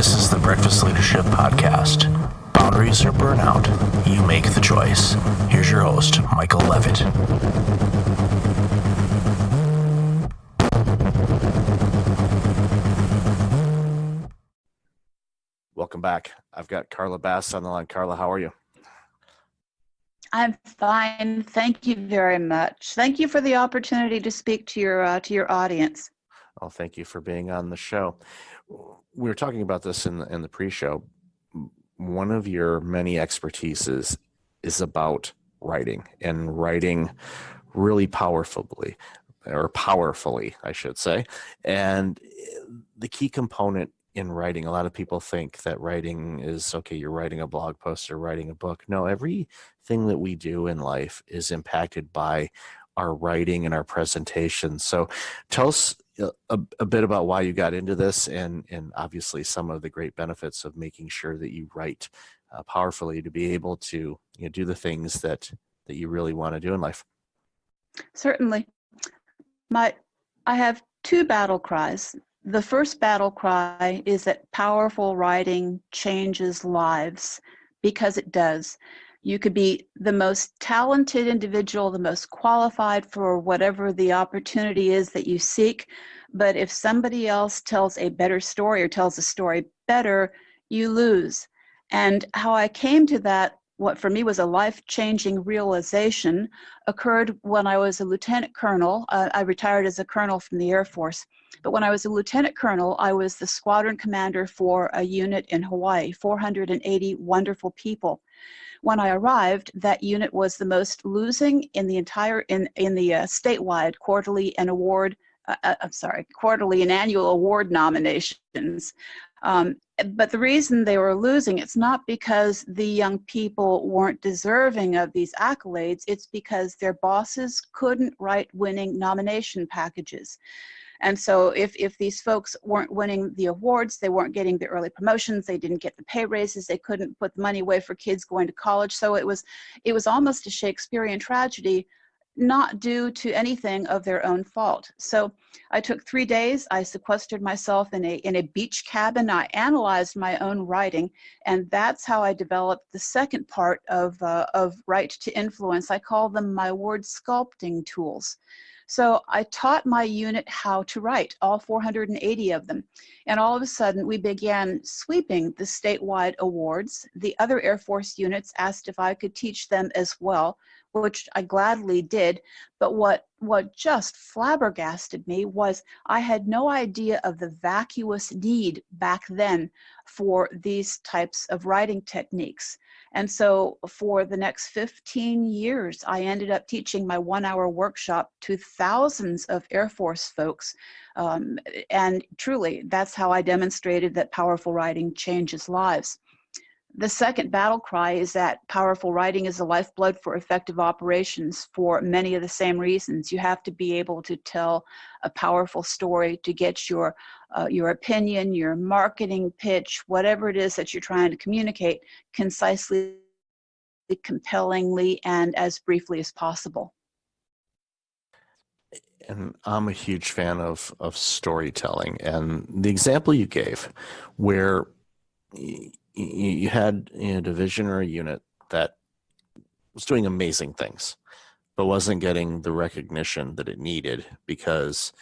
This is the Breakfast Leadership Podcast. Boundaries or burnout, you make the choice. Here's your host, Michael Levitt. Welcome back. I've got Carla Bass on the line. Carla, how are you? I'm fine. Thank you very much. Thank you for the opportunity to speak to your audience. Oh, thank you for being on the show. We were talking about this in the pre-show. One of your many expertises is about writing, and writing really powerfully, I should say. And the key component in writing, a lot of people think that writing is, okay, you're writing a blog post or writing a book. No, everything that we do in life is impacted by our writing and our presentation. So tell us a bit about why you got into this, and obviously some of the great benefits of making sure that you write powerfully to be able to do the things that you really want to do in life. Certainly. I have two battle cries. The first battle cry is that powerful writing changes lives, because it does. You could be the most talented individual, the most qualified for whatever the opportunity is that you seek. But if somebody else tells a better story or tells a story better, you lose. And how I came to that, what for me was a life-changing realization, occurred when I was a lieutenant colonel. I retired as a colonel from the Air Force. But when I was a lieutenant colonel, I was the squadron commander for a unit in Hawaii, 480 wonderful people. When I arrived, that unit was the most losing in the entire, statewide quarterly and annual award nominations. But the reason they were losing, it's not because the young people weren't deserving of these accolades, it's because their bosses couldn't write winning nomination packages. And so if these folks weren't winning the awards, they weren't getting the early promotions, they didn't get the pay raises, they couldn't put the money away for kids going to college. So it was almost a Shakespearean tragedy, not due to anything of their own fault. So I took 3 days, I sequestered myself in a beach cabin, I analyzed my own writing, and that's how I developed the second part of Write to Influence. I call them my word sculpting tools. So I taught my unit how to write, all 480 of them. And all of a sudden, we began sweeping the statewide awards. The other Air Force units asked if I could teach them as well, which I gladly did. But what just flabbergasted me was I had no idea of the vacuous need back then for these types of writing techniques. And so for the next 15 years, I ended up teaching my 1-hour workshop to thousands of Air Force folks. And truly, that's how I demonstrated that powerful writing changes lives. The second battle cry is that powerful writing is the lifeblood for effective operations for many of the same reasons. You have to be able to tell a powerful story to get your opinion, your marketing pitch, whatever it is that you're trying to communicate, concisely, compellingly, and as briefly as possible. And I'm a huge fan of storytelling. And the example you gave where you had a division or a unit that was doing amazing things, but wasn't getting the recognition that it needed because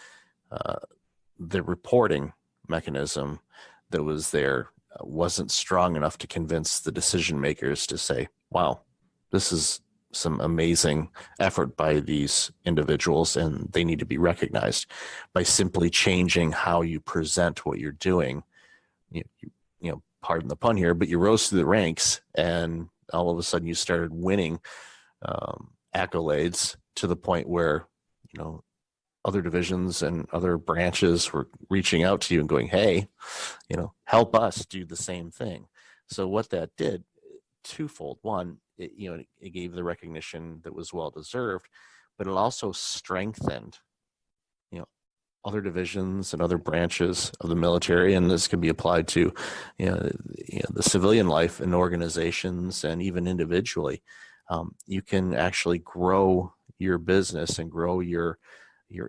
the reporting mechanism that was there wasn't strong enough to convince the decision makers to say, wow, this is some amazing effort by these individuals and they need to be recognized. By simply changing how you present what you're doing, you know, pardon the pun here, but you rose through the ranks and all of a sudden you started winning accolades to the point where, other divisions and other branches were reaching out to you and going, hey, help us do the same thing. So what that did, twofold. One, it gave the recognition that was well-deserved, but it also strengthened, other divisions and other branches of the military, and this can be applied to, the civilian life in organizations and even individually. You can actually grow your business and grow your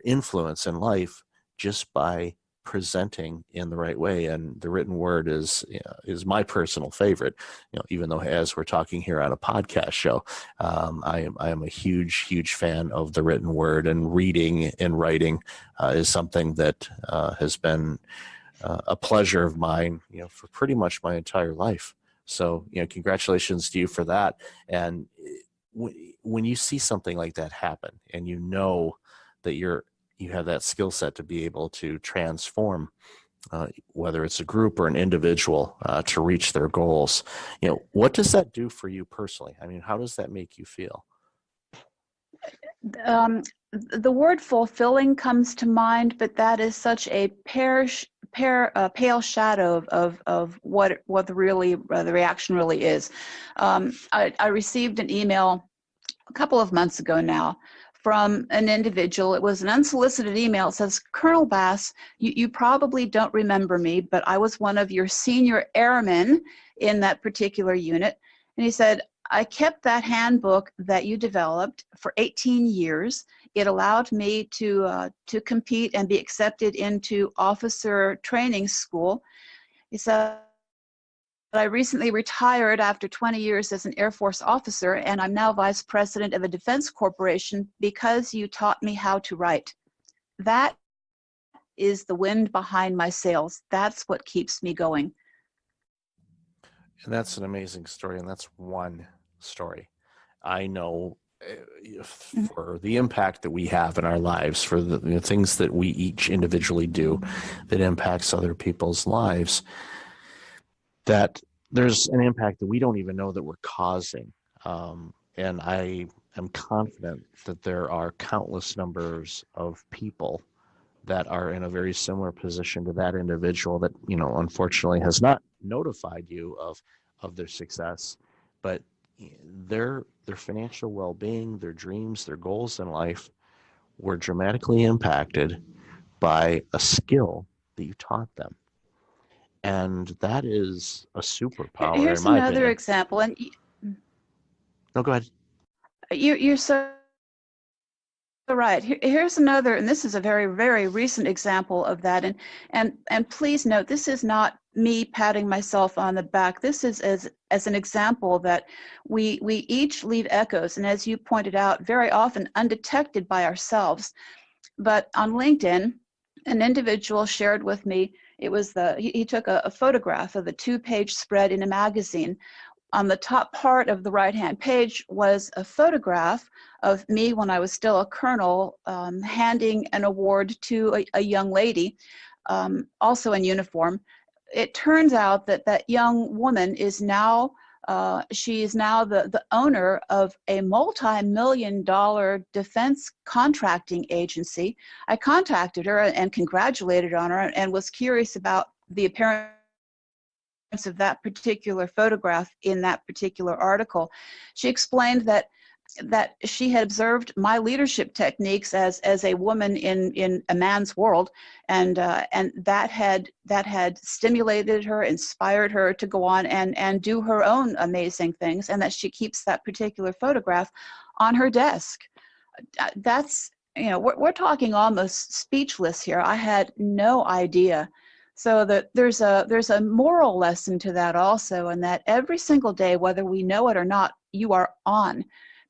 influence in life just by presenting in the right way. And the written word is my personal favorite, even though as we're talking here on a podcast show, I am a huge fan of the written word, and reading and writing is something that has been a pleasure of mine, for pretty much my entire life. So, congratulations to you for that. And when you see something like that happen, and that you have that skill set to be able to transform, whether it's a group or an individual, to reach their goals, what does that do for you personally? I mean, how does that make you feel? The word fulfilling comes to mind, but that is such a pale shadow of what the reaction really is. I received an email a couple of months ago now from an individual. It was an unsolicited email. It says, "Colonel Bass, you probably don't remember me, but I was one of your senior airmen in that particular unit." And he said, "I kept that handbook that you developed for 18 years. It allowed me to compete and be accepted into officer training school." He said, "I recently retired after 20 years as an Air Force officer, and I'm now vice president of a defense corporation because you taught me how to write. That is the wind behind my sails. That's what keeps me going." And that's an amazing story. And that's one story. I know for the impact that we have in our lives, for the things that we each individually do that impacts other people's lives, that there's an impact that we don't even know that we're causing. And I am confident that there are countless numbers of people that are in a very similar position to that individual that, unfortunately has not notified you of their success, but their financial well-being, their dreams, their goals in life were dramatically impacted by a skill that you taught them. And that is a superpower, Here's in my another opinion. example, and No, go ahead. you're so right. Here's another, and this is a very, very recent example of that. And please note, this is not me patting myself on the back. This is as an example that we each leave echoes, and as you pointed out, very often undetected by ourselves. But on LinkedIn, an individual shared with me, it was he took a photograph of a 2-page spread in a magazine. On the top part of the right-hand page was a photograph of me when I was still a colonel, handing an award to a young lady, also in uniform. It turns out that young woman is now, she is now the owner of a multi-million-dollar defense contracting agency. I contacted her and congratulated on her and was curious about the apparent of that particular photograph in that particular article. She explained that she had observed my leadership techniques as a woman in a man's world, and that had stimulated her, inspired her to go on and do her own amazing things, and that she keeps that particular photograph on her desk. That's, we're talking almost speechless here. I had no idea. So that there's a moral lesson to that also, and that every single day, whether we know it or not, you are on.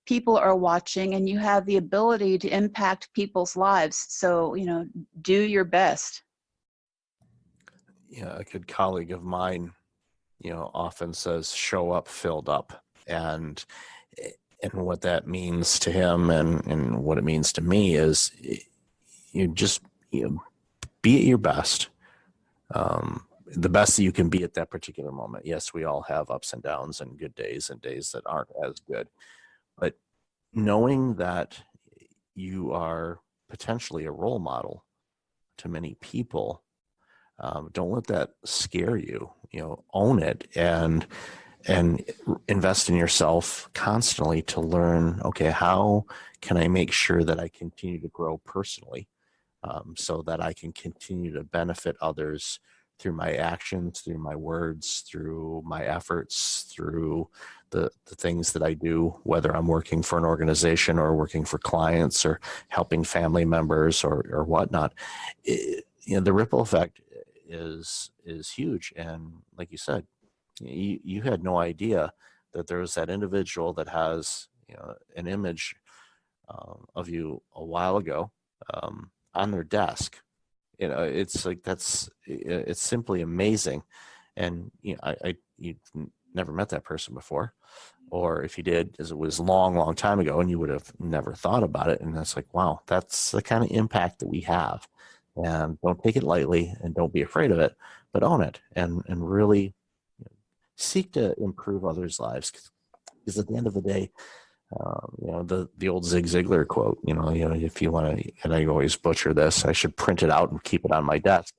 People are watching, and you have the ability to impact people's lives. So, do your best. Yeah, a good colleague of mine, often says, "Show up filled up," and what that means to him and what it means to me is you just be at your best. The best that you can be at that particular moment. Yes, we all have ups and downs and good days and days that aren't as good, but knowing that you are potentially a role model to many people, don't let that scare you. Own it and invest in yourself constantly to learn, okay, how can I make sure that I continue to grow personally, so that I can continue to benefit others through my actions, through my words, through my efforts, through the things that I do, whether I'm working for an organization or working for clients or helping family members or whatnot. the ripple effect is huge. And like you said, you had no idea that there was that individual that has an image of you a while ago on their desk. It's like it's simply amazing. And you never met that person before, or if you did, as it was long time ago, and you would have never thought about it. And that's like, wow, that's the kind of impact that we have. And don't take it lightly, and don't be afraid of it, but own it, and really seek to improve others' lives. Because at the end of the day, the old Zig Ziglar quote, if you want to, and I always butcher this, I should print it out and keep it on my desk.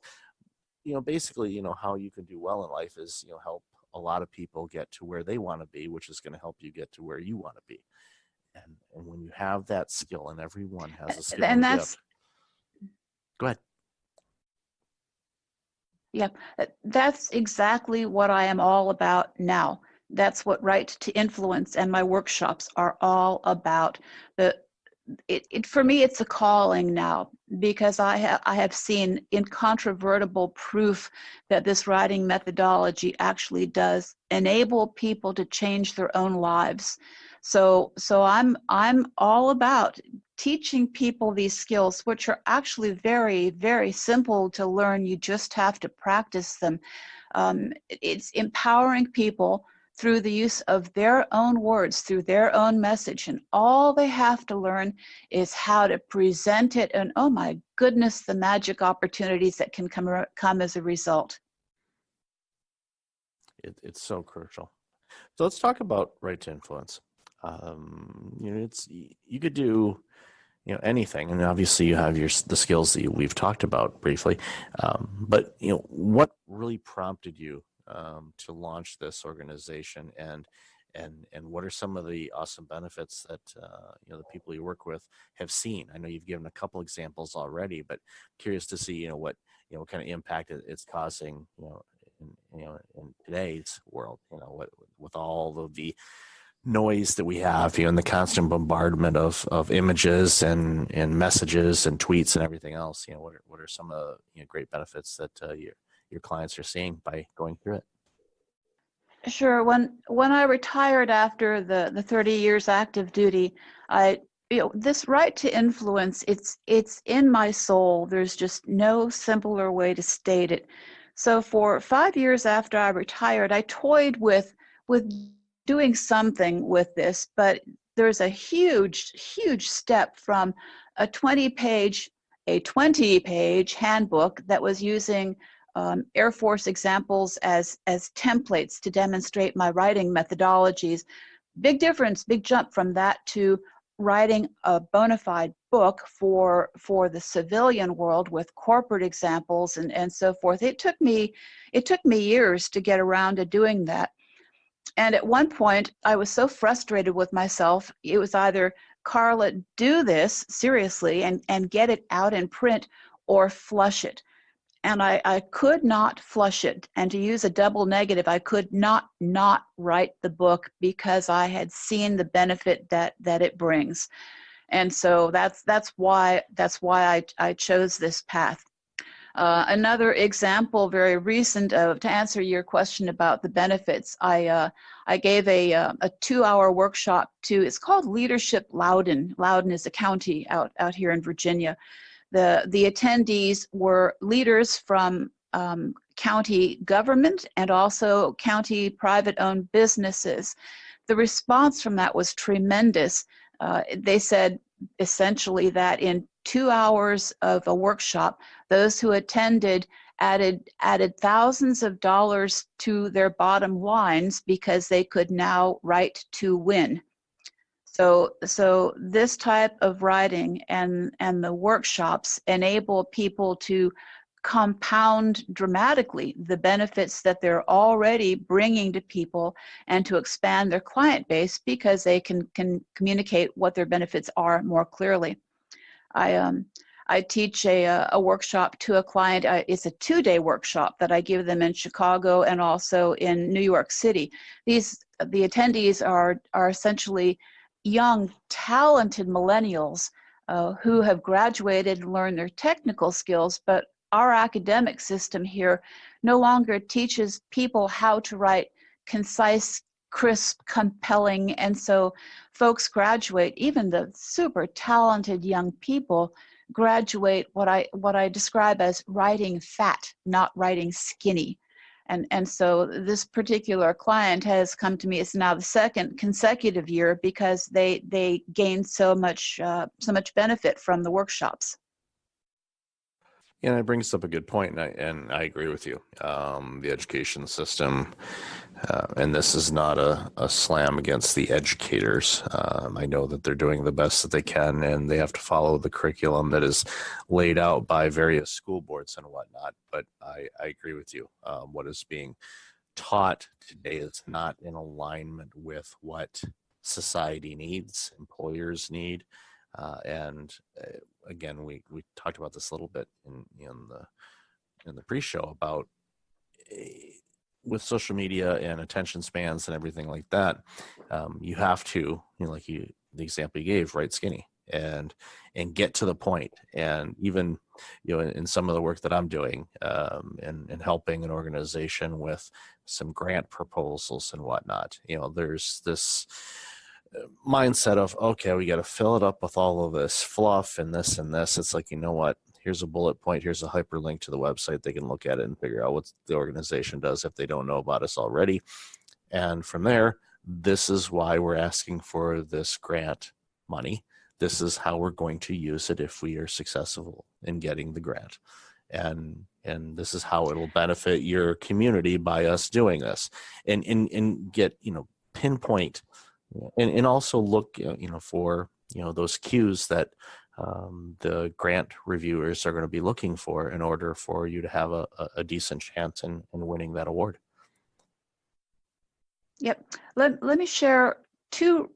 Basically, how you can do well in life is, help a lot of people get to where they want to be, which is going to help you get to where you want to be. And when you have that skill, and everyone has a skill and gift. Go ahead. Yeah, that's exactly what I am all about now. That's what Right to Influence and my workshops are all about. For me, it's a calling now, because I have seen incontrovertible proof that this writing methodology actually does enable people to change their own lives. So I'm all about teaching people these skills, which are actually very, very simple to learn. You just have to practice them. It's empowering people through the use of their own words, through their own message. And all they have to learn is how to present it. And oh my goodness, the magic opportunities that can come as a result. It's so crucial. So let's talk about Right to Influence. You could do anything, and obviously you have the skills that we've talked about briefly. But what really prompted you to launch this organization, and what are some of the awesome benefits that the people you work with have seen? I know you've given a couple examples already, but curious to see what kind of impact it's causing in today's world. With all of the noise that we have, and the constant bombardment of images and messages and tweets and everything else. What are some of the great benefits that your clients are seeing by going through it? Sure. When I retired after the 30 years active duty, this Right to Influence, it's in my soul. There's just no simpler way to state it. So for 5 years after I retired, I toyed with doing something with this, but there's a huge step from a 20-page handbook that was using Air Force examples as templates to demonstrate my writing methodologies. Big difference, big jump from that to writing a bona fide book for the civilian world with corporate examples and so forth. It took me years to get around to doing that. And at one point, I was so frustrated with myself. It was either, Carla, do this seriously and get it out in print, or flush it. And I could not flush it. And to use a double negative, I could not write the book, because I had seen the benefit that it brings. And so that's why I chose this path. Another example, very recent, to answer your question about the benefits, I gave a 2-hour workshop it's called Leadership Loudon. Loudon is a county out here in Virginia. The attendees were leaders from county government and also county private-owned businesses. The response from that was tremendous. They said essentially that in 2 hours of a workshop, those who attended added thousands of dollars to their bottom lines, because they could now write to win. So this type of writing and the workshops enable people to compound dramatically the benefits that they're already bringing to people, and to expand their client base, because they can communicate what their benefits are more clearly. I teach a workshop to a client. It's a 2-day workshop that I give them in Chicago and also in New York City. The attendees are essentially young, talented millennials who have graduated and learned their technical skills, but our academic system here no longer teaches people how to write concise, crisp, compelling, and so folks graduate, even the super talented young people graduate what I describe as writing fat, not writing skinny. And so this particular client has come to me, it's now the second consecutive year, because they gained so much benefit from the workshops. And it brings up a good point, and I agree with you. The education system, and this is not a slam against the educators. I know that they're doing the best that they can, and they have to follow the curriculum that is laid out by various school boards and whatnot. But I agree with you. What is being taught today is not in alignment with what society needs, employers need. And again, we talked about this a little bit in the pre-show about with social media and attention spans and everything like that. You have to, the example you gave, write skinny and get to the point. And even in some of the work that I'm doing and helping an organization with some grant proposals and whatnot, there's this mindset of, okay, we got to fill it up with all of this fluff and this and this. It's like, you know what, here's a bullet point, here's a hyperlink to the website. They can look at it and figure out what the organization does if they don't know about us already. And from there, this is why we're asking for this grant money. This is how we're going to use it if we are successful in getting the grant. And this is how it'll benefit your community by us doing this, and get, pinpoint, and also look, for, those cues that the grant reviewers are going to be looking for in order for you to have a decent chance in winning that award. Yep. Let me share two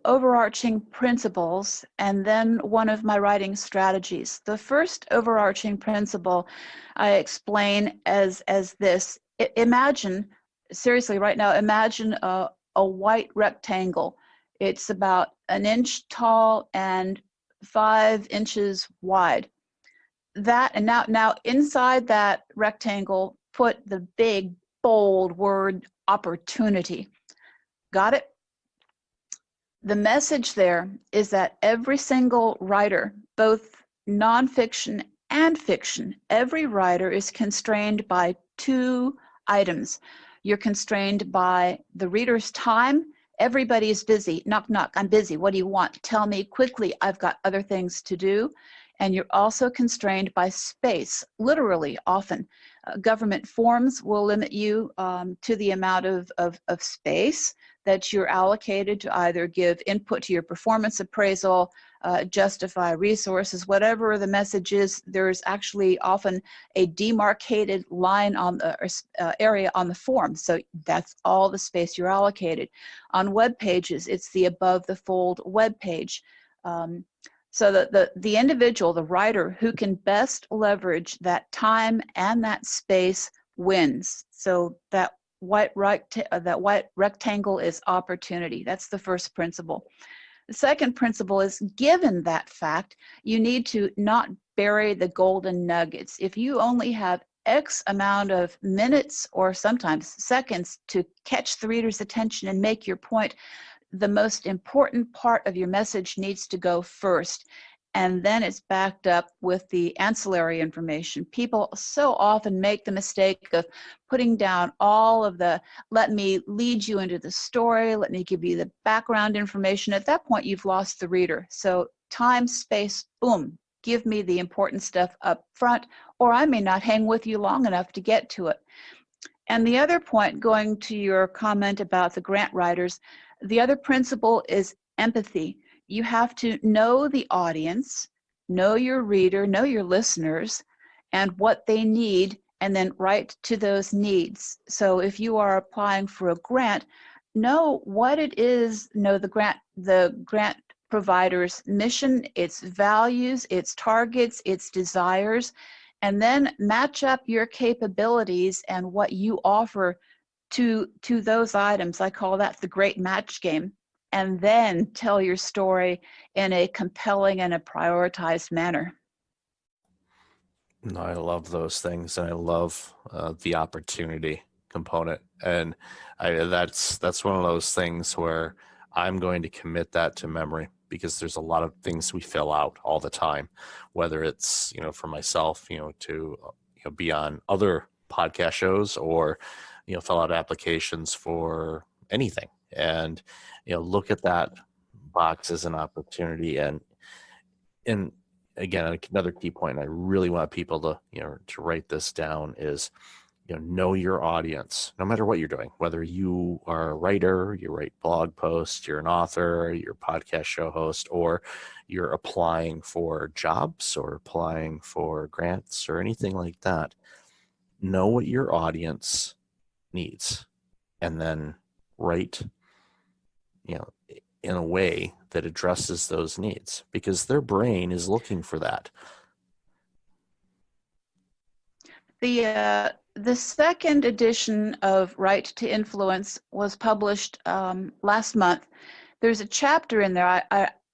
overarching principles and then one of my writing strategies. The first overarching principle I explain as this. Imagine, seriously, right now, imagine a white rectangle. It's about 1 inch tall and 5 inches wide. That, and now inside that rectangle, put the big, bold word opportunity. Got it? The message there is that every single writer, both nonfiction and fiction, every writer is constrained by 2 items. You're constrained by the reader's time. Everybody is busy. Knock, knock, I'm busy. What do you want? Tell me quickly, I've got other things to do. And you're also constrained by space, literally often. Government forms will limit you to the amount of space that you're allocated to either give input to your performance appraisal, justify resources, whatever the message is. There's actually often a demarcated line on the area on the form. So that's all the space you're allocated. On web pages, it's the above the fold web page. So the individual, the writer who can best leverage that time and that space wins. So that white rectangle is opportunity. That's the first principle. The second principle is, given that fact, you need to not bury the golden nuggets. If you only have X amount of minutes or sometimes seconds to catch the reader's attention and make your point, the most important part of your message needs to go first, and then it's backed up with the ancillary information. People so often make the mistake of putting down all of the, let me lead you into the story, let me give you the background information. At that point, you've lost the reader. So time, space, boom, give me the important stuff up front, or I may not hang with you long enough to get to it. And the other point, going to your comment about the grant writers, the other principle is empathy. You have to know the audience, know your reader, know your listeners, and what they need, and then write to those needs. So if you are applying for a grant, know what it is, know the grant provider's mission, its values, its targets, its desires, and then match up your capabilities and what you offer to those items. I call that the great match game. And then tell your story in a compelling and a prioritized manner. No, I love those things, and I love the opportunity component, and that's one of those things where I'm going to commit that to memory, because there's a lot of things we fill out all the time, whether it's for myself, to be on other podcast shows, or fill out applications for anything, and look at that box as an opportunity. And again, another key point, and I really want people to to write this down, is know your audience, no matter what you're doing, whether you are a writer, you write blog posts, you're an author, you're a podcast show host, or you're applying for jobs or applying for grants or anything like that. Know what your audience needs, and then write in a way that addresses those needs, because their brain is looking for that. The second edition of Right to Influence was published last month. There's a chapter in there.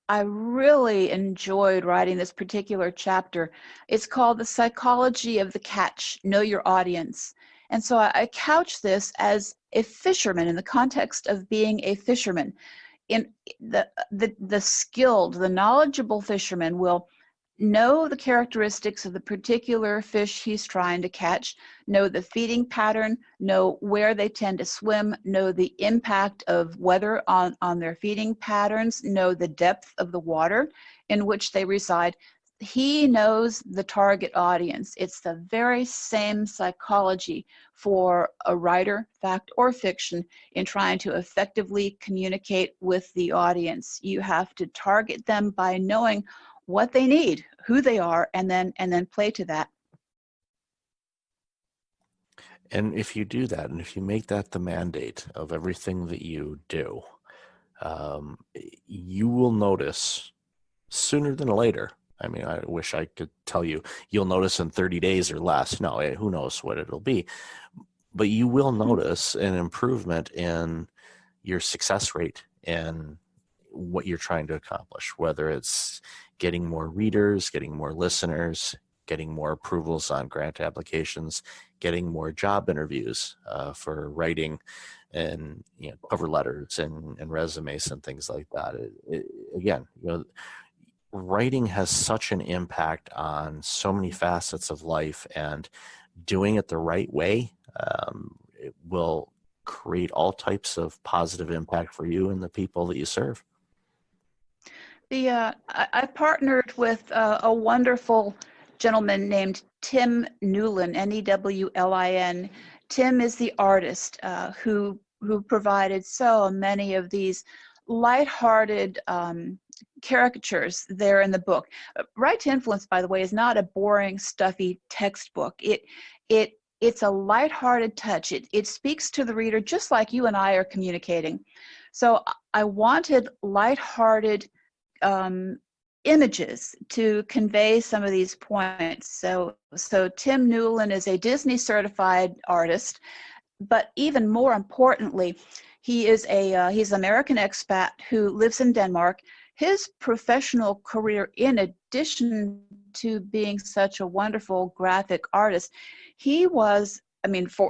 I really enjoyed writing this particular chapter. It's called The Psychology of the Catch, Know Your Audience. And so I couch this as a fisherman, in the context of being a fisherman. In the skilled, the knowledgeable fisherman will know the characteristics of the particular fish he's trying to catch, know the feeding pattern, know where they tend to swim, know the impact of weather on their feeding patterns, know the depth of the water in which they reside. He knows the target audience. It's the very same psychology for a writer, fact or fiction, in trying to effectively communicate with the audience. You have to target them by knowing what they need, who they are, and then play to that. And if you do that, and if you make that the mandate of everything that you do, you will notice sooner than later. I mean, I wish I could tell you you'll notice in 30 days or less. No, who knows what it'll be. But you will notice an improvement in your success rate and what you're trying to accomplish, whether it's getting more readers, getting more listeners, getting more approvals on grant applications, getting more job interviews for writing and cover letters and resumes and things like that. Again, writing has such an impact on so many facets of life, and doing it the right way it will create all types of positive impact for you and the people that you serve. I partnered with a wonderful gentleman named Tim Newlin, Newlin. Tim is the artist who provided so many of these lighthearted caricatures there in the book. Right to Influence, by the way, is not a boring, stuffy textbook. It's a lighthearted touch. It speaks to the reader just like you and I are communicating. So I wanted lighthearted images to convey some of these points. So Tim Newlin is a Disney certified artist, but even more importantly, he's an American expat who lives in Denmark. His professional career, in addition to being such a wonderful graphic artist, he was,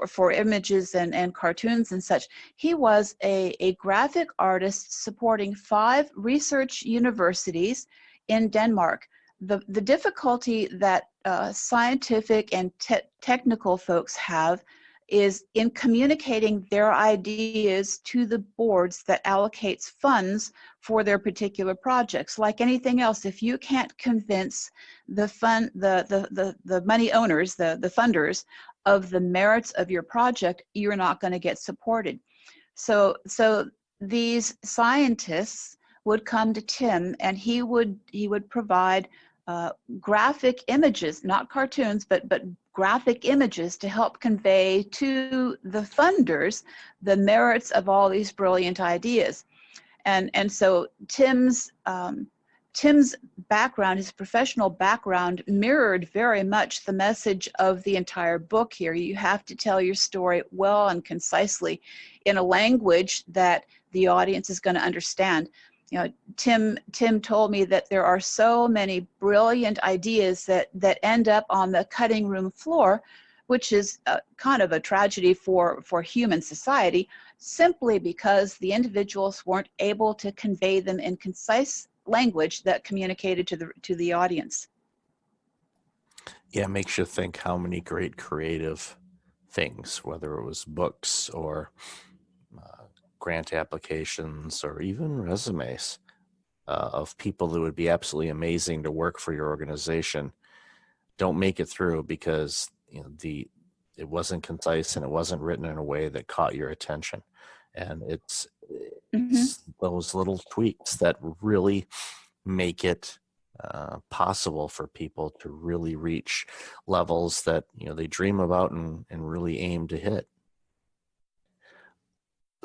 for images and cartoons and such, he was a graphic artist supporting 5 research universities in Denmark. The difficulty that scientific and technical folks have is in communicating their ideas to the boards that allocates funds for their particular projects. Like anything else, if you can't convince the money owners, the funders, of the merits of your project, you're not going to get supported. So these scientists would come to Tim, and he would provide graphic images, not cartoons, but graphic images to help convey to the funders the merits of all these brilliant ideas. And so Tim's background, his professional background, mirrored very much the message of the entire book here. You have to tell your story well and concisely in a language that the audience is going to understand. Tim told me that there are so many brilliant ideas that end up on the cutting room floor, which is kind of a tragedy for human society, simply because the individuals weren't able to convey them in concise language that communicated to the audience. Yeah, it makes you think how many great creative things, whether it was books or grant applications or even resumes of people that would be absolutely amazing to work for your organization, don't make it through because it wasn't concise and it wasn't written in a way that caught your attention. And it's those little tweaks that really make it possible for people to really reach levels that they dream about and really aim to hit.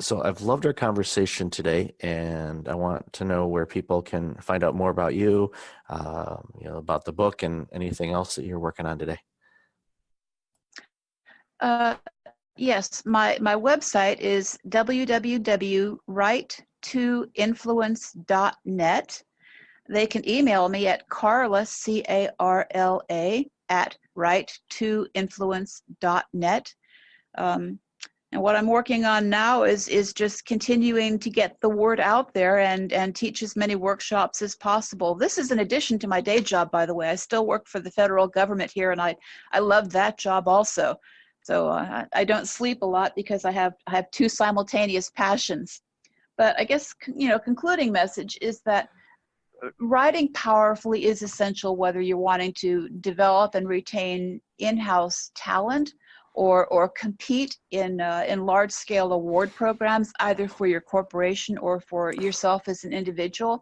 So I've loved our conversation today, and I want to know where people can find out more about you, about the book and anything else that you're working on today. Yes, my website is www.write2influence.net. They can email me at Carla, CARLA, at write2influence.net. And what I'm working on now is just continuing to get the word out there and teach as many workshops as possible. This is in addition to my day job, by the way. I still work for the federal government here, and I love that job also. So I don't sleep a lot because I have two simultaneous passions. But I guess, concluding message is that writing powerfully is essential whether you're wanting to develop and retain in-house talent or compete in large-scale award programs, either for your corporation or for yourself as an individual.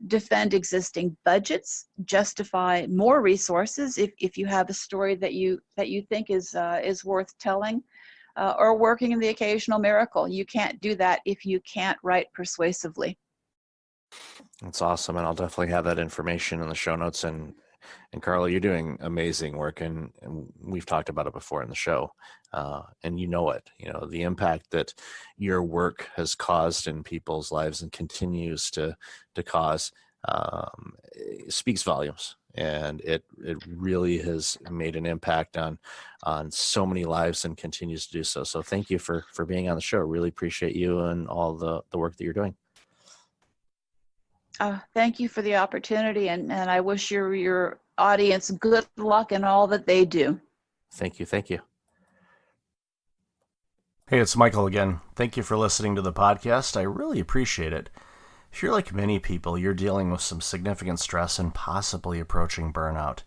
Defend existing budgets, justify more resources if you have a story that you think is worth telling, or working in the occasional miracle. You can't do that if you can't write persuasively. That's awesome, and I'll definitely have that information in the show notes. And Carla, you're doing amazing work, and we've talked about it before in the show, and the impact that your work has caused in people's lives and continues to cause speaks volumes, and it really has made an impact on so many lives and continues to do so. So thank you for being on the show. Really appreciate you and all the work that you're doing. Thank you for the opportunity, and I wish your audience good luck in all that they do. Thank you. Hey, it's Michael again. Thank you for listening to the podcast. I really appreciate it. If you're like many people, you're dealing with some significant stress and possibly approaching burnout.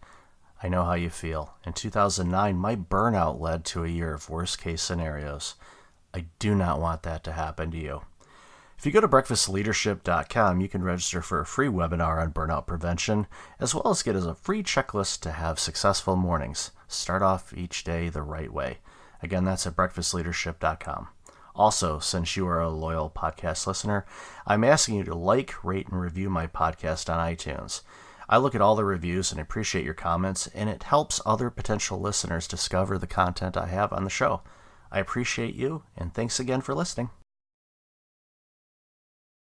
I know how you feel. In 2009, my burnout led to a year of worst-case scenarios. I do not want that to happen to you. If you go to breakfastleadership.com, you can register for a free webinar on burnout prevention, as well as get a free checklist to have successful mornings. Start off each day the right way. Again, that's at breakfastleadership.com. Also, since you are a loyal podcast listener, I'm asking you to like, rate, and review my podcast on iTunes. I look at all the reviews and appreciate your comments, and it helps other potential listeners discover the content I have on the show. I appreciate you, and thanks again for listening.